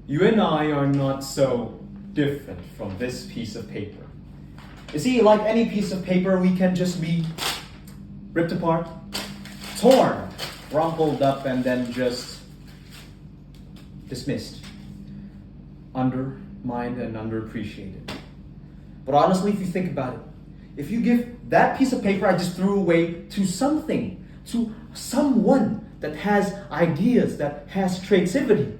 you and I are not so different from this piece of paper. You see, like any piece of paper, we can just be ripped apart, torn, rumpled up, and then just dismissed, undermined, and underappreciated. But honestly, if you think about it, if you give that piece of paper I just threw away to something, to someone that has ideas, that has creativity,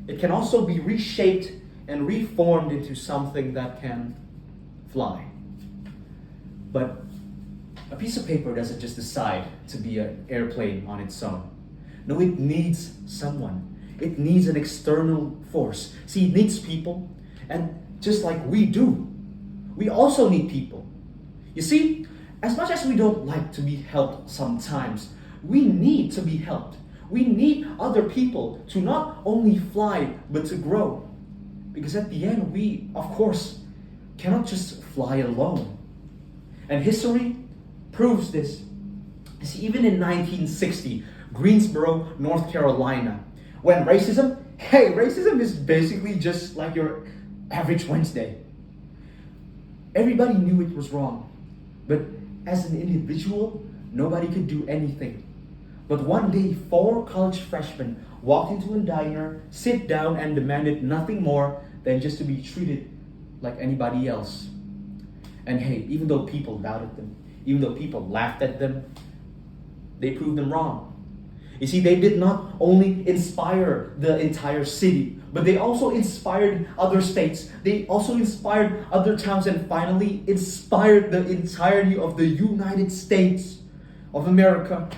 it can also be reshaped and reformed into something that can fly. But a piece of paper doesn't just decide to be an airplane on its own. No, it needs someone. It needs an external force. See, it needs people, and just like we do, we also need people. You see, as much as we don't like to be helped sometimes, we need to be helped. We need other people to not only fly, but to grow. Because at the end, we, of course, cannot just fly alone. And history proves this. You see, even in 1960, Greensboro, North Carolina, when racism is basically just like your average Wednesday. Everybody knew it was wrong. But as an individual, nobody could do anything. But one day, 4 college freshmen walked into a diner, sit down, and demanded nothing more than just to be treated like anybody else. And hey, even though people doubted them, even though people laughed at them, they proved them wrong. You see, they did not only inspire the entire city, but they also inspired other states. They also inspired other towns, and finally inspired the entirety of the United States of America.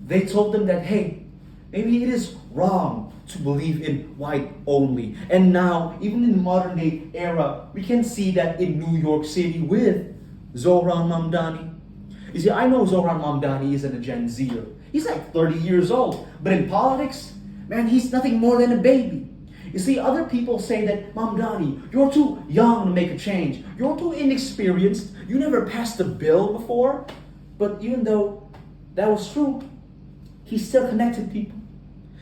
They told them that, hey, maybe it is wrong to believe in white only. And now, even in the modern day era, we can see that in New York City with Zohran Mamdani. You see, I know Zohran Mamdani isn't a Gen Zer. He's like 30 years old. But in politics, man, he's nothing more than a baby. You see, other people say that, Mamdani, you're too young to make a change. You're too inexperienced. You never passed a bill before. But even though that was true, he still connected people.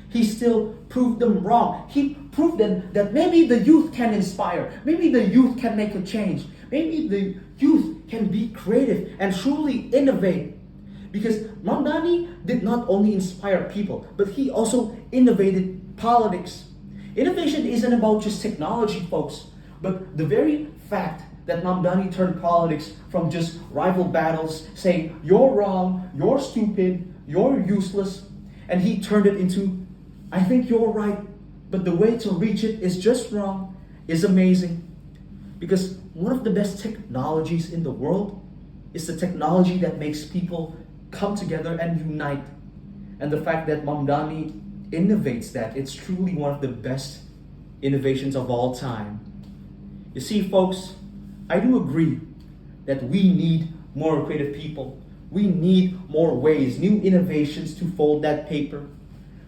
He still proved them wrong. He proved them that maybe the youth can inspire. Maybe the youth can make a change. Maybe the youth can be creative and truly innovate. Because Mamdani did not only inspire people, but he also innovated politics. Innovation isn't about just technology, folks, but the very fact that Mamdani turned politics from just rival battles, saying, you're wrong, you're stupid, you're useless, and he turned it into, I think you're right, but the way to reach it is just wrong, is amazing. Because one of the best technologies in the world is the technology that makes people come together and unite. And the fact that Mamdani innovates that, it's truly one of the best innovations of all time. You see, folks, I do agree that we need more creative people. We need more ways, new innovations to fold that paper.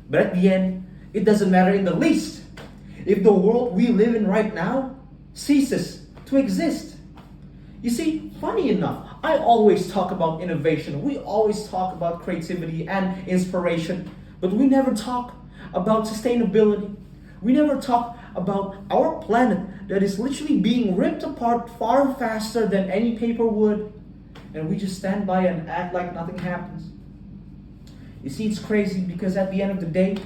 But at the end, it doesn't matter in the least if the world we live in right now ceases to exist. You see, funny enough, I always talk about innovation. We always talk about creativity and inspiration, but we never talk about sustainability. We never talk about our planet that is literally being ripped apart far faster than any paper would, and we just stand by and act like nothing happens. You see, it's crazy because at the end of the day,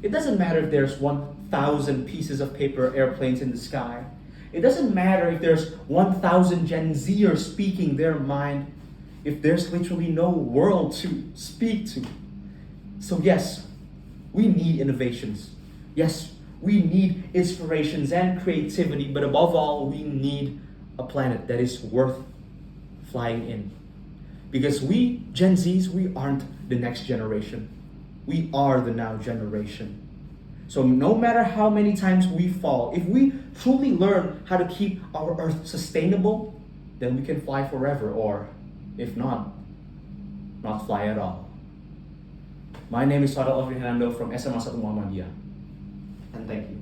it doesn't matter if there's 1,000 pieces of paper airplanes in the sky. It doesn't matter if there's 1,000 Gen Zers speaking their mind, if there's literally no world to speak to. So yes, we need innovations. Yes, we need inspirations and creativity, but above all, we need a planet that is worth flying in. Because we, Gen Zs, we aren't the next generation. We are the now generation. So no matter how many times we fall, if we truly learn how to keep our Earth sustainable, then we can fly forever, or if not fly at all. My name is Varrel Hernando from SMA Muhammadiyah, and thank you.